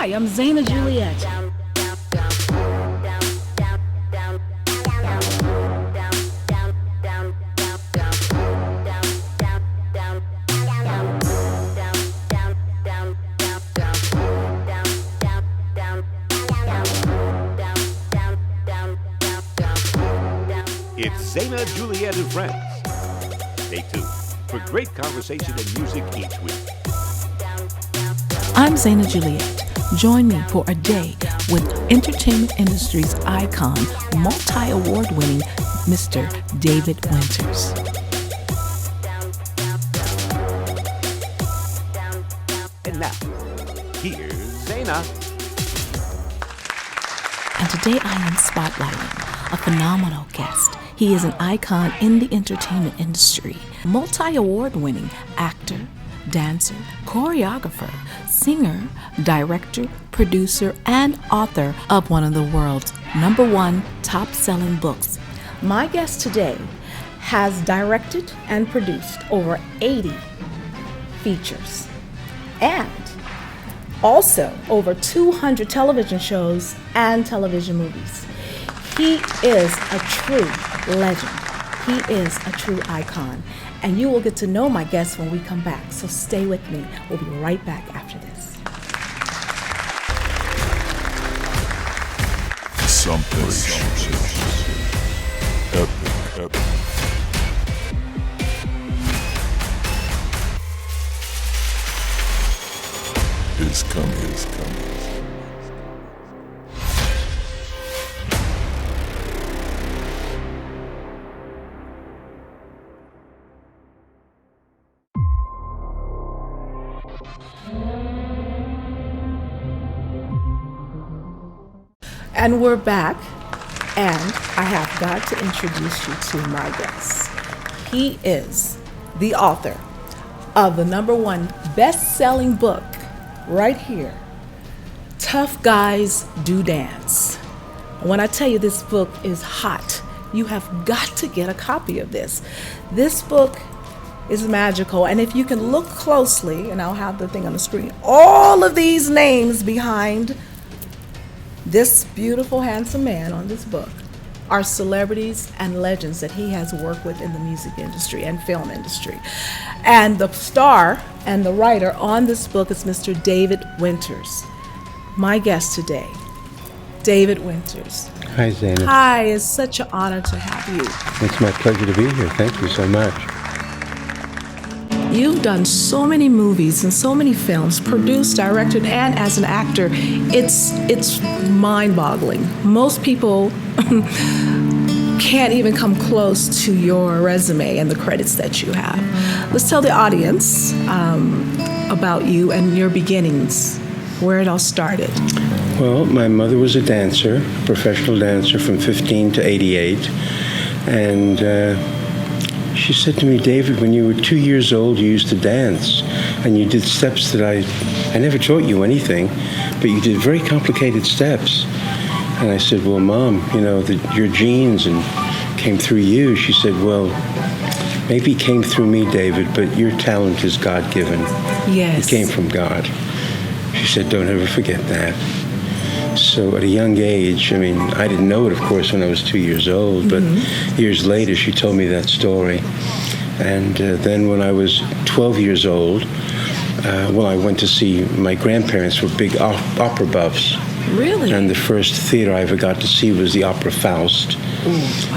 Hi, I'm Zaina Juliette. It's Zaina Juliette and Friends. Stay tuned for great conversation and music each week. I'm Zaina Juliette. Join me for a day with entertainment industry's icon, multi-award-winning Mr. David Winters. And now, here's Zaina. And today I am spotlighting a phenomenal guest. He is an icon in the entertainment industry, multi-award-winning actor, dancer, choreographer, singer, director, producer, and author of one of the world's #1 top-selling books. My guest today has directed and produced over 80 features and also over 200 television shows and television movies. He is a true legend. He is a true icon. And you will get to know my guest when we come back. So stay with me. We'll be right back after this. Something epic. Is coming. And we're back, and I have got to introduce you to my guest. He is the author of the #1 best-selling book right here, Tough Guys Do Dance. When I tell you this book is hot, you have got to get a copy of this. This book is magical, and if you can look closely, and I'll have the thing on the screen, all of these names behind this beautiful, handsome man on this book are celebrities and legends that he has worked with in the music industry and film industry. And the star and the writer on this book is Mr. David Winters. My guest today, David Winters. Hi, Zaina. Hi, it's such an honor to have you. It's my pleasure to be here. Thank you so much. You've done so many movies and so many films, produced, directed, and as an actor, it's mind-boggling. Most people can't even come close to your resume and the credits that you have. Let's tell the audience about you and your beginnings, where it all started. Well, my mother was a dancer, a professional dancer from 15 to 88, and she said to me, David, when you were 2 years old, you used to dance, and you did steps that I never taught you anything, but you did very complicated steps. And I said, well, Mom, your genes and came through you. She said, well, maybe it came through me, David, but your talent is God-given. Yes. It came from God. She said, don't ever forget that. So at a young age, I didn't know it, of course, when I was 2 years old, but years later she told me that story. And then when I was 12 years old, I went to see, my grandparents were big opera buffs. Really? And the first theater I ever got to see was the Opera Faust.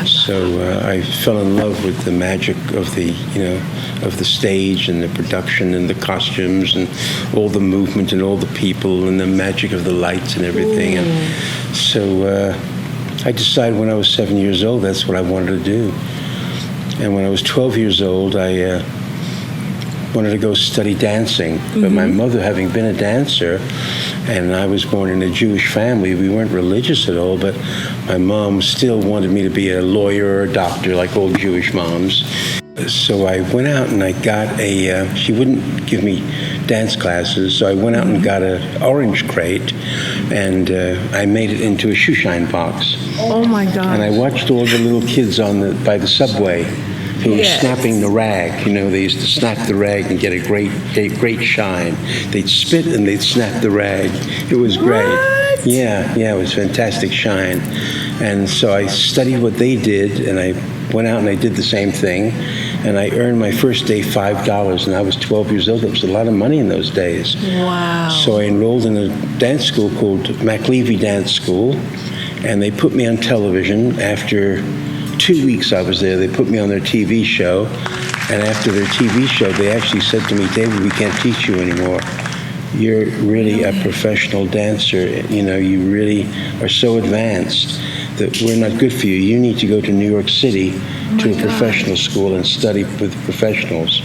So I fell in love with the magic of the stage and the production and the costumes and all the movement and all the people and the magic of the lights and everything. And so I decided when I was 7 years old that's what I wanted to do. And when I was 12 years old, I wanted to go study dancing. But my mother, having been a dancer, and I was born in a Jewish family, we weren't religious at all, but my mom still wanted me to be a lawyer or a doctor, like all Jewish moms. So I went out and I got she wouldn't give me dance classes, so I went out and got an orange crate, and I made it into a shoeshine box. Oh my God. And I watched all the little kids by the subway who were Yes. snapping the rag. You know, they used to snap the rag and get a great shine. They'd spit and they'd snap the rag. It was great. What? Yeah, it was fantastic shine. And so I studied what they did, and I went out and I did the same thing. And I earned my first day $5, and I was 12 years old. It was a lot of money in those days. Wow. So I enrolled in a dance school called McLevy Dance School, and they put me on television. After 2 weeks I was there, they put me on their TV show. And after their TV show, they actually said to me, David, we can't teach you anymore. You're really a professional dancer. You know, you really are so advanced that we're not good for you. You need to go to New York City to a professional school and study with professionals.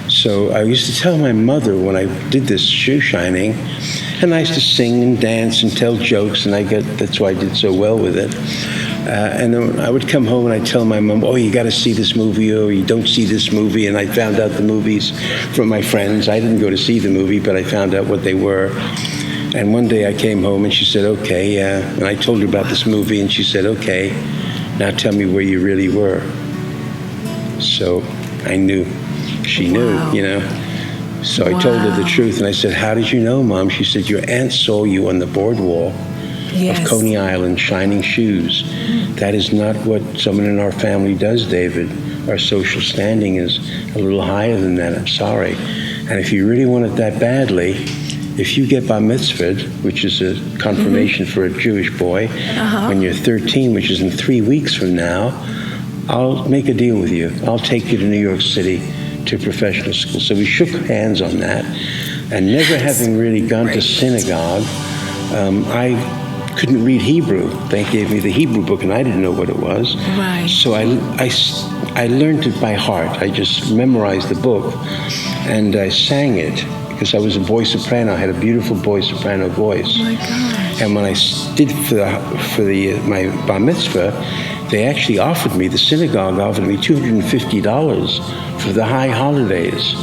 So I used to tell my mother when I did this shoe shining, and I used to sing and dance and tell jokes, and that's why I did so well with it. And then I would come home and I'd tell my mom, oh, you got to see this movie, or you don't see this movie. And I found out the movies from my friends. I didn't go to see the movie, but I found out what they were. And one day I came home and she said, okay, and I told her about this movie, and she said, okay, now tell me where you really were. So I knew. She knew, you know. So I told her the truth, and I said, how did you know, Mom? She said, your aunt saw you on the boardwalk of Coney Island shining shoes. That is not what someone in our family does, David. Our social standing is a little higher than that. I'm sorry. And if you really want it that badly, if you get bar mitzvahed, which is a confirmation for a Jewish boy, when you're 13, which is in 3 weeks from now, I'll make a deal with you. I'll take you to New York City to professional school. So we shook hands on that. And never having really gone to synagogue, I couldn't read Hebrew. They gave me the Hebrew book, and I didn't know what it was. Right. So I learned it by heart. I just memorized the book, and I sang it because I was a boy soprano. I had a beautiful boy soprano voice. Oh my gosh. And when I did my bar mitzvah, they actually offered me, the synagogue offered me $250 for the high holidays,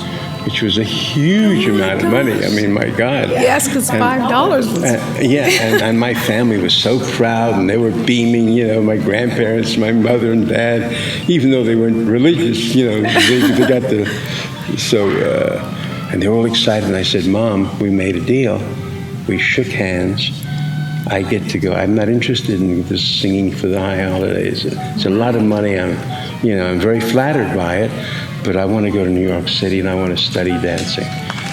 which was a huge amount of money. I mean, my God. Yes, because $5 was... and my family was so proud, and they were beaming, you know, my grandparents, my mother and dad, even though they weren't religious, you know, they got the... So, and they were all excited, and I said, Mom, we made a deal. We shook hands. I get to go. I'm not interested in this singing for the high holidays. It's a lot of money. I'm very flattered by it, but I want to go to New York City and I want to study dancing.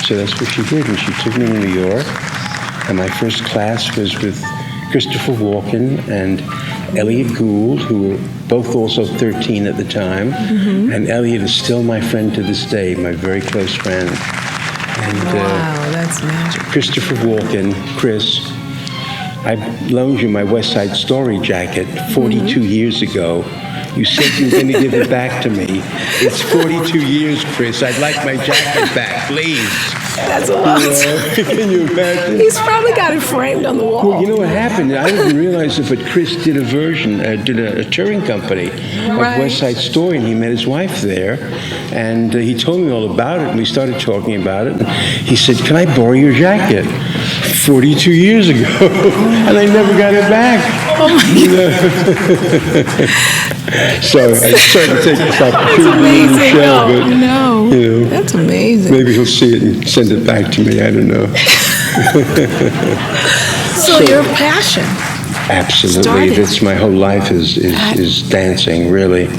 So that's what she did, and she took me to New York. And my first class was with Christopher Walken and Elliot Gould, who were both also 13 at the time. And Elliot is still my friend to this day, my very close friend. And wow, that's magic. Christopher Walken, Chris. I loaned you my West Side Story jacket 42 years ago. You said you were going to give it back to me. It's 42 years, Chris. I'd like my jacket back, please. That's a lot. Can you imagine? He's probably got it framed on the wall. Well, you know what happened? I didn't realize it, but Chris did a version, did a touring company of West Side Story, and he met his wife there. And he told me all about it, and we started talking about it. He said, can I borrow your jacket? 42 years ago, and I never got it back. Oh my God. So I tried to take this opportunity to share, but you know, that's amazing. Maybe he'll see it and send it back to me. I don't know. So your passion. Absolutely, that's my whole life is dancing. Really,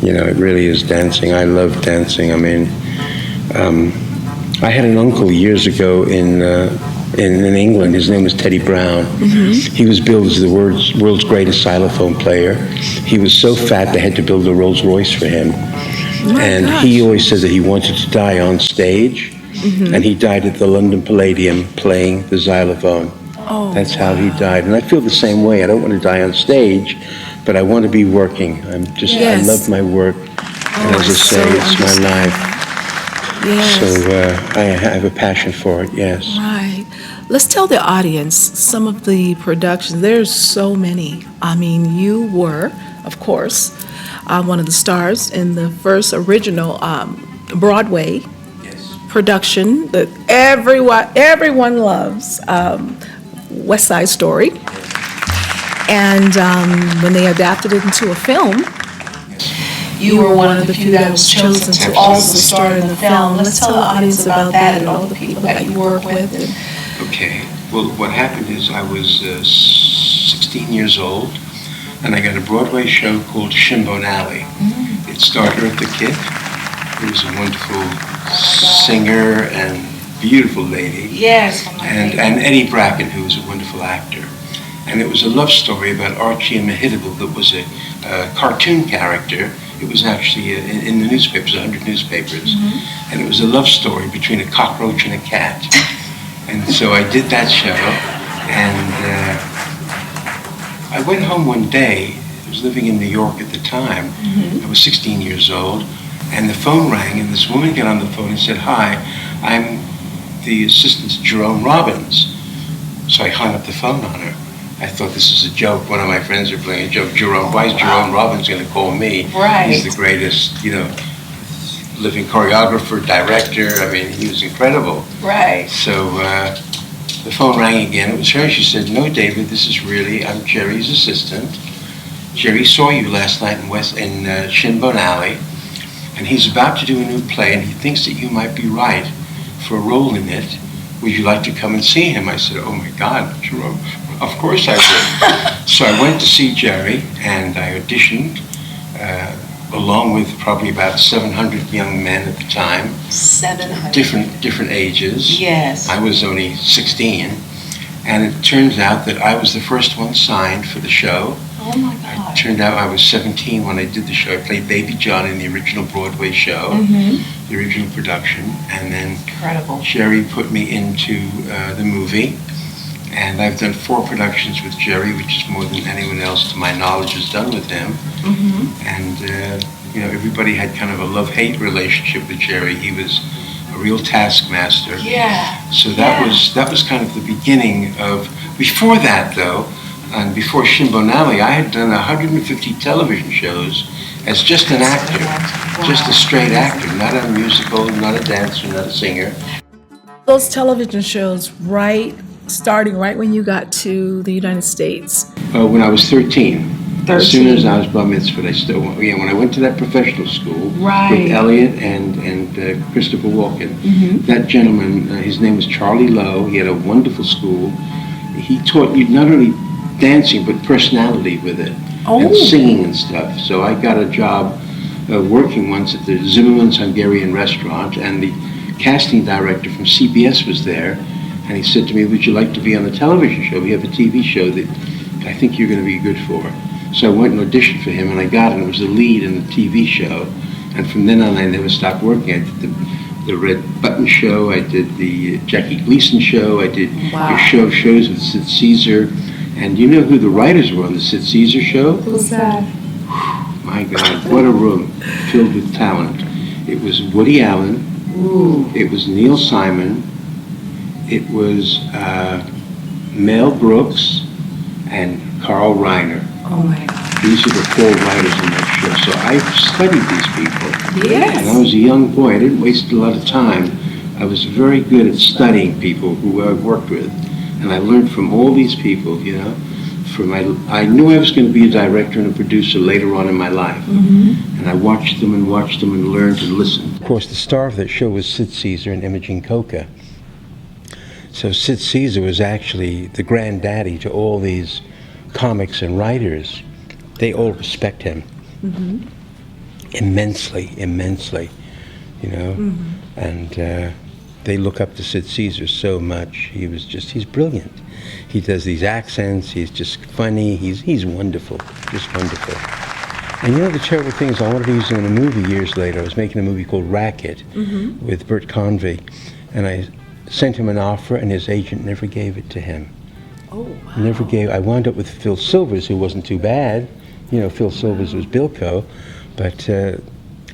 you know, it really is dancing. I love dancing. I mean, I had an uncle years ago in England. His name was Teddy Brown. He was billed as the world's greatest xylophone player. He was so fat they had to build a Rolls Royce for him. He always said that he wanted to die on stage, and he died at the London Palladium playing the xylophone. That's how he died. And I feel the same way. I don't want to die on stage, but I want to be working. I love my work. And as I say, it's my life. So I have a passion for it, yes. Right. Let's tell the audience some of the productions. There's so many. I mean, you were, of course, one of the stars in the first original Broadway production that everyone loves, West Side Story. And when they adapted it into a film, you were one of the few that was chosen to also star in the film. Let's tell the audience about that and all the people that you work with. Okay. Well, what happened is I was 16 years old, and I got a Broadway show called Shinbone Alley. It starred Eartha Kitt, who was a wonderful singer and beautiful lady. Yes. And Eddie Bracken, who was a wonderful actor. And it was a love story about Archie and Mahitable that was a cartoon character. It was actually in the newspapers, 100 newspapers. And it was a love story between a cockroach and a cat. And so I did that show, and I went home one day. I was living in New York at the time. I was 16 years old, and the phone rang, and this woman got on the phone and said, "Hi, I'm the assistant to Jerome Robbins." So I hung up the phone on her. I thought this was a joke. One of my friends were playing a joke. Why is Jerome Robbins going to call me? Right. He's the greatest, living choreographer, director. I mean, he was incredible. Right. So the phone rang again. It was her. She said, "No, David, I'm Jerry's assistant. Jerry saw you last night in Shinbone Alley, and he's about to do a new play, and he thinks that you might be right for a role in it. Would you like to come and see him?" I said, "Oh my God, Jerome, of course I would." So I went to see Jerry, and I auditioned, along with probably about 700 young men at the time. 700. Different ages. Yes. I was only 16, and it turns out that I was the first one signed for the show. Oh my God. It turned out I was 17 when I did the show. I played Baby John in the original Broadway show, the original production, and then Incredible. Jerry put me into the movie, and I've done 4 productions with Jerry, which is more than anyone else, to my knowledge, has done with him. And everybody had kind of a love-hate relationship with Jerry. He was a real taskmaster. Yeah. So that was kind of the beginning of. Before that, though, and before Shinbone Alley, I had done 150 television shows as just an actor, just a straight actor, not a musical, not a dancer, not a singer. Those television shows, starting right when you got to the United States. When I was 13. As soon as I was bar mitzvah, when I went to that professional school with Elliot and Christopher Walken, that gentleman, his name was Charlie Lowe. He had a wonderful school. He taught you not only dancing but personality with it, and singing and stuff. So I got a job working once at the Zimmerman's Hungarian restaurant, and the casting director from CBS was there, and he said to me, "Would you like to be on the television show? We have a TV show that I think you're going to be good for." So I went and auditioned for him, and I got it. It was the lead in the TV show, and from then on I never stopped working. I did the Red Button show, I did the Jackie Gleason show, I did your shows with Sid Caesar. And you know who the writers were on the Sid Caesar show? Who's that? My God, what a room filled with talent. It was Woody Allen. It was Neil Simon. It was Mel Brooks and Carl Reiner. Oh my God. These are the 4 writers on that show. So I studied these people. Yes. And I was a young boy. I didn't waste a lot of time. I was very good at studying people who I worked with. And I learned from all these people, I knew I was going to be a director and a producer later on in my life. And I watched them and learned and listened. Of course, the star of that show was Sid Caesar and Imogen Coca. So Sid Caesar was actually the granddaddy to all these comics and writers. They all respect him immensely, and they look up to Sid Caesar so much. He's brilliant. He does these accents, he's just funny, he's wonderful, just wonderful. And the terrible thing is I wanted to use him in a movie years later. I was making a movie called Racket with Bert Convy, and I sent him an offer and his agent never gave it to him. Oh, wow. I wound up with Phil Silvers, who wasn't too bad. Phil Silvers was Bilko, but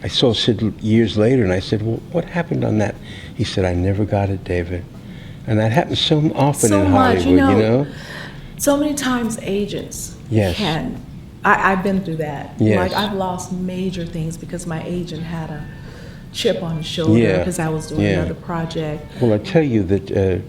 I saw Sid years later, and I said, "Well, what happened on that?" He said, "I never got it, David." And that happens so often in Hollywood, So many times agents can. I've been through that. Yes. I've lost major things because my agent had a chip on his shoulder because I was doing another project. Well, I tell you that,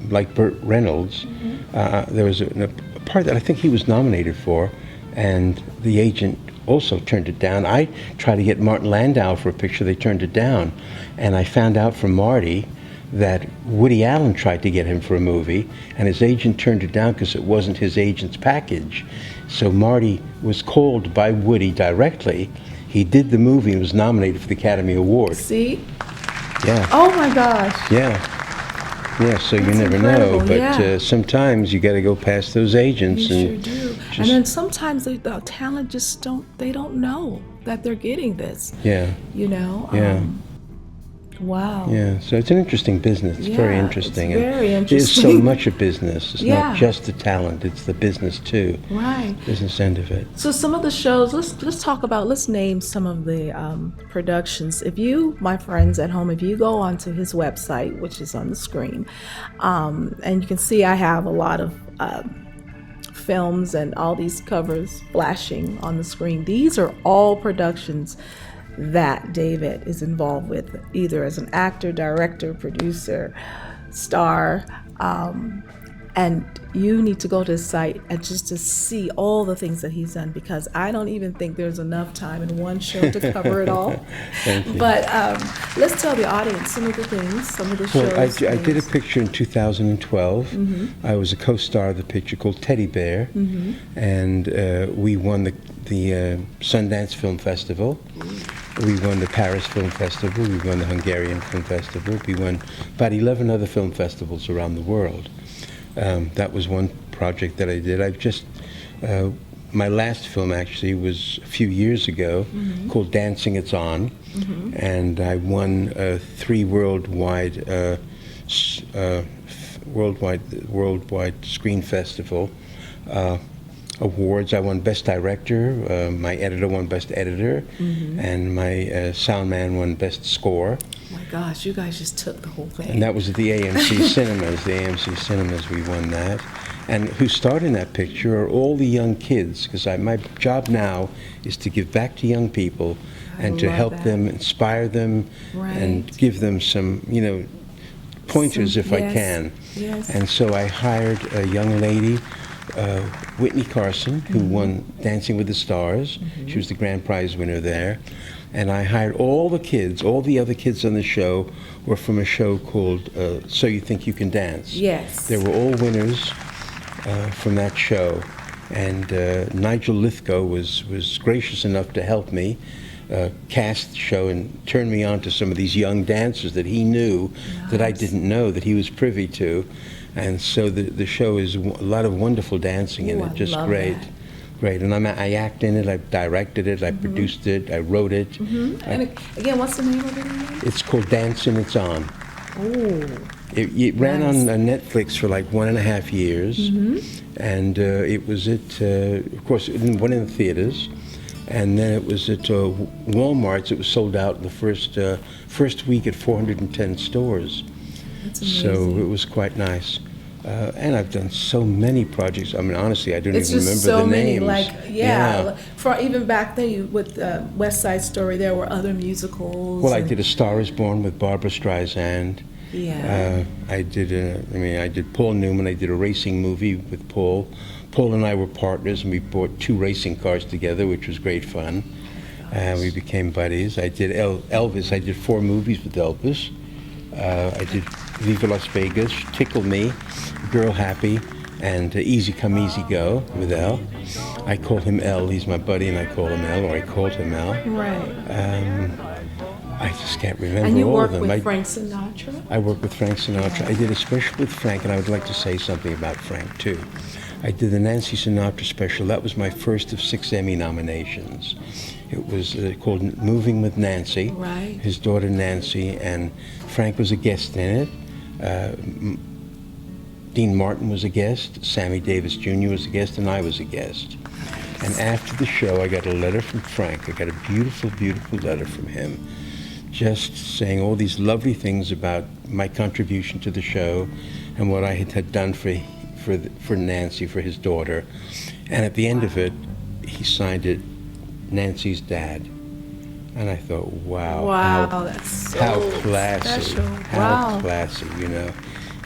like Burt Reynolds, there was a part that I think he was nominated for, and the agent also turned it down. I tried to get Martin Landau for a picture. They turned it down. And I found out from Marty that Woody Allen tried to get him for a movie, and his agent turned it down because it wasn't his agent's package. So Marty was called by Woody directly. He did the movie and was nominated for the Academy Award. See? Yeah. Oh my gosh. Yeah. Yeah, so That's you never incredible, know, but yeah. Sometimes you got to go past those agents. You and sure do. And then sometimes the talent just don't know that they're getting this. Yeah. You know? Yeah. Wow. Yeah, so it's an interesting business. It's very Yeah, interesting. it's very And there's so interesting. much of business. It's Yeah. not just the talent, it's the business too. Right. Business end of it. So some of the shows, let's name some of the productions. If you, my friends at home, if you go onto his website, which is on the screen, and you can see I have a lot of films and all these covers flashing on the screen. These are all productions that David is involved with, either as an actor, director, producer, star, and you need to go to his site and just to see all the things that he's done, because I don't even think there's enough time in one show to cover it all. Thank you. But let's tell the audience some of the things, some of the shows. Well, I did a picture in 2012. Mm-hmm. I was a co-star of the picture called Teddy Bear, and we won the Sundance Film Festival. We won the Paris Film Festival. We won the Hungarian Film Festival. We won about 11 other film festivals around the world. That was one project that I did. I've just, my last film actually was a few years ago called Dancing It's On, and I won 3 worldwide screen festival awards. I won Best Director, my editor won Best Editor, and my sound man won Best Score. Oh my gosh, you guys just took the whole thing. And that was at the AMC Cinemas. The AMC Cinemas, we won that. And who starred in that picture are all the young kids, because my job now is to give back to young people and to love help that. them, inspire them, and Right. give them some, pointers if I Yes, can. yes. And so I hired a young lady, Whitney Carson, who won Dancing with the Stars. She was the grand prize winner there. And I hired all the kids, all the other kids on the show were from a show called So You Think You Can Dance. Yes. They were all winners from that show. And Nigel Lithgow was gracious enough to help me cast the show and turn me on to some of these young dancers that he knew that I didn't know, that he was privy to. And so the show is a lot of wonderful dancing in Ooh, it, I just love great. that. Great, and I act in it, I directed it, I produced it, I wrote it. And again, what's the name of it again? It's called Dancing It's On. Oh, It ran Nice. on Netflix for like 1.5 years, and it was at, of course, it went in the theaters, and then it was at Walmart's. It was sold out in the first week at 410 stores. that's So amazing. it was quite nice. And I've done so many projects. I mean, honestly, I don't It's even just remember so the many, names. like, yeah. For even back then, with West Side Story, there were other musicals. Well, I and- did A Star Is Born with Barbara Streisand. Yeah. I did Paul Newman. I did a racing movie with Paul. Paul and I were partners, and we bought 2 racing cars together, which was great fun. We became buddies. I did Elvis. I did 4 movies with Elvis. I did Viva Las Vegas, Tickle Me, Girl Happy, and Easy Come Easy Go with L. I call him L. He's my buddy, and I call him L, or I called him L. Right. I just can't remember And you all of worked them. with Frank Sinatra? I worked with Frank Sinatra. I did a special with Frank, and I would like to say something about Frank, too. I did the Nancy Sinatra special. That was my first of 6 Emmy nominations. It was called Moving with Nancy. Right. His daughter Nancy, and Frank was a guest in it. Dean Martin was a guest. Sammy Davis Jr. was a guest, and I was a guest. And after the show, I got a letter from Frank. I got a beautiful, beautiful letter from him, just saying all these lovely things about my contribution to the show and what I had done for Nancy, for his daughter. And at the end of it, he signed it, Nancy's dad. And I thought, wow, Wow, that's so how classy, special. how Wow. classy,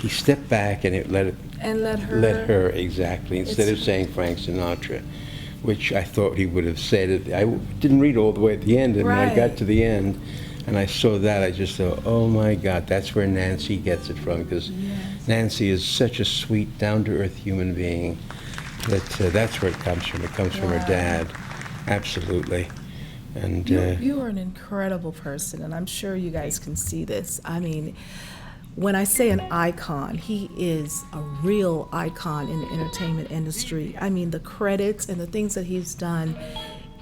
He stepped back and And let her. let her, exactly, instead of It's- saying Frank Sinatra. which I thought he would have said it. I didn't read all the way at the end, and when I got to the end and I saw that, I just thought, oh my God, that's where Nancy gets it from, because Nancy is such a sweet, down-to-earth human being that that's where it comes from. It comes from her dad, absolutely. And you are an incredible person, and I'm sure you guys can see this. I mean, when I say an icon, he is a real icon in the entertainment industry. I mean, the credits and the things that he's done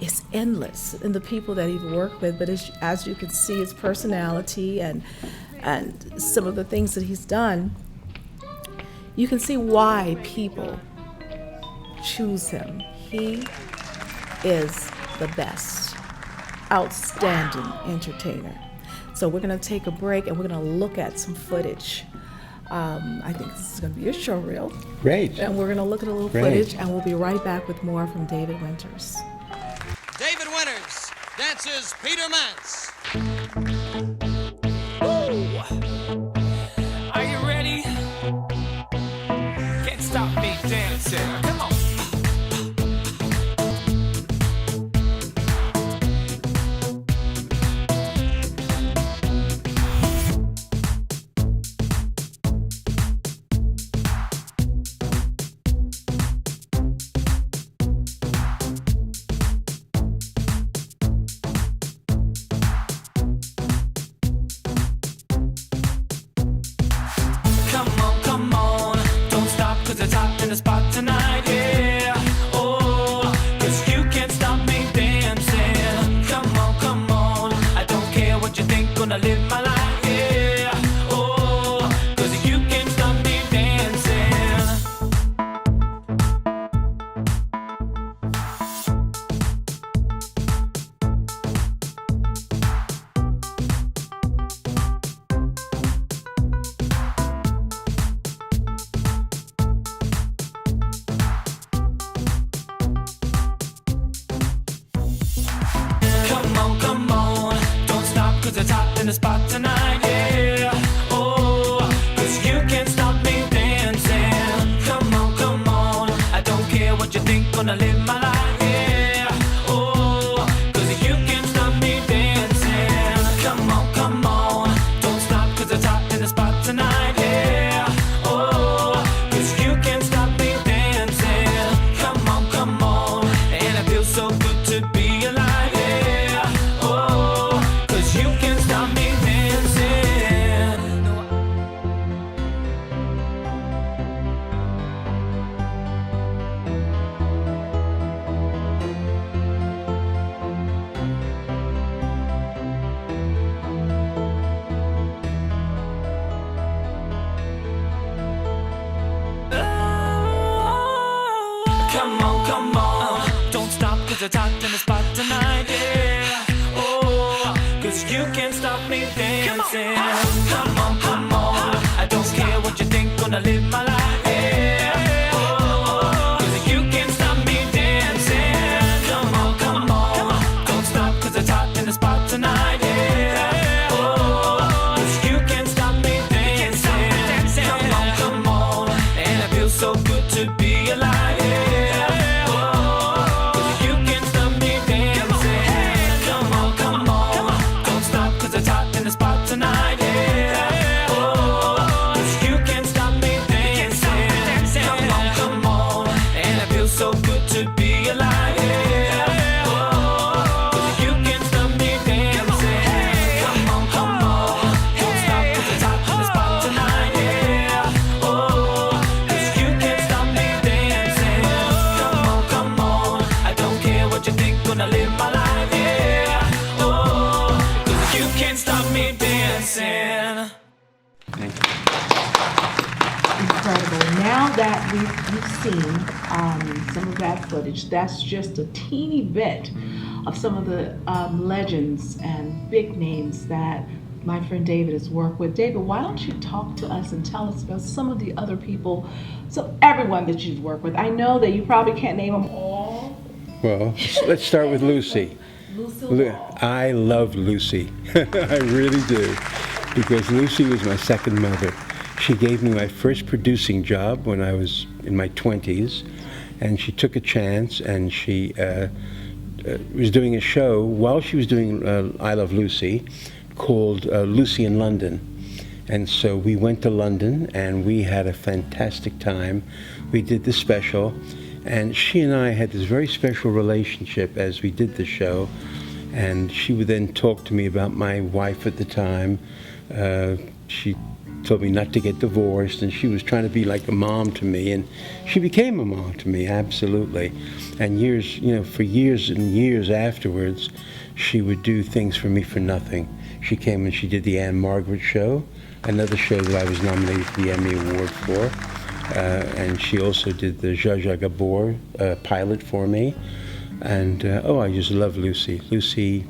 is endless, and the people that he's worked with. But as you can see, his personality and some of the things that he's done, you can see why people choose him. He is the best, outstanding entertainer. So we're going to take a break and we're going to look at some footage. I think this is going to be a show reel. Great. And we're going to look at a little footage, and we'll be right back with more from David Winters. David Winters dances Peter Mance. Woo! Are you ready? Can't stop me dancing. Come on. That's just a teeny bit of some of the legends and big names that my friend David has worked with. David, why don't you talk to us and tell us about some of the other people, so everyone that you've worked with. I know that you probably can't name them all. Well, let's start with Lucy. Lucille Ball. I love Lucy. I really do, because Lucy was my second mother. She gave me my first producing job when I was in my 20s. and she took a chance, and she was doing a show while she was doing I Love Lucy, called Lucy in London. And so we went to London, and we had a fantastic time. We did the special, and she and I had this very special relationship as we did the show. And she would then talk to me about my wife at the time. She told me not to get divorced, and she was trying to be like a mom to me, and she became a mom to me, absolutely. And years, for years and years afterwards, she would do things for me for nothing. She came and she did the Margret show, another show that I was nominated for the Emmy Award for. And she also did the Zsa Zsa Gabor pilot for me. And, I just love Lucy. Lucy,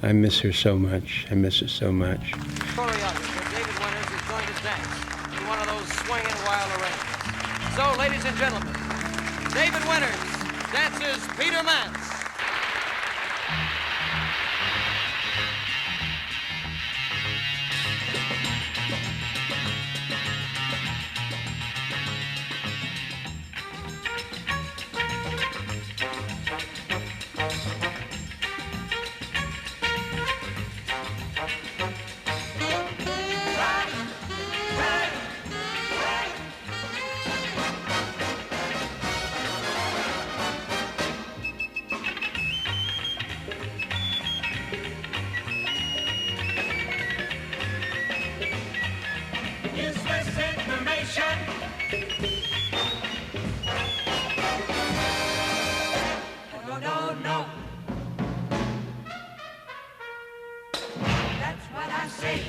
I miss her so much. I miss her so much. Choreographer David Winters is going to dance in one of those swinging wild arrangements. So, ladies and gentlemen, David Winters dances Peter Mance. Useless information. No. That's what I say.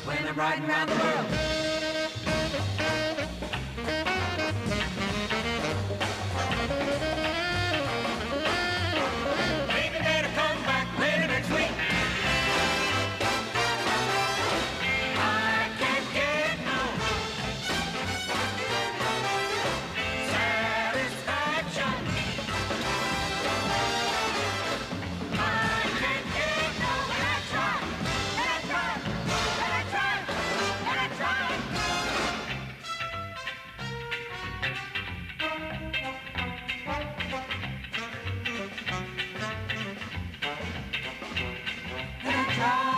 When I'm riding around the world. Try.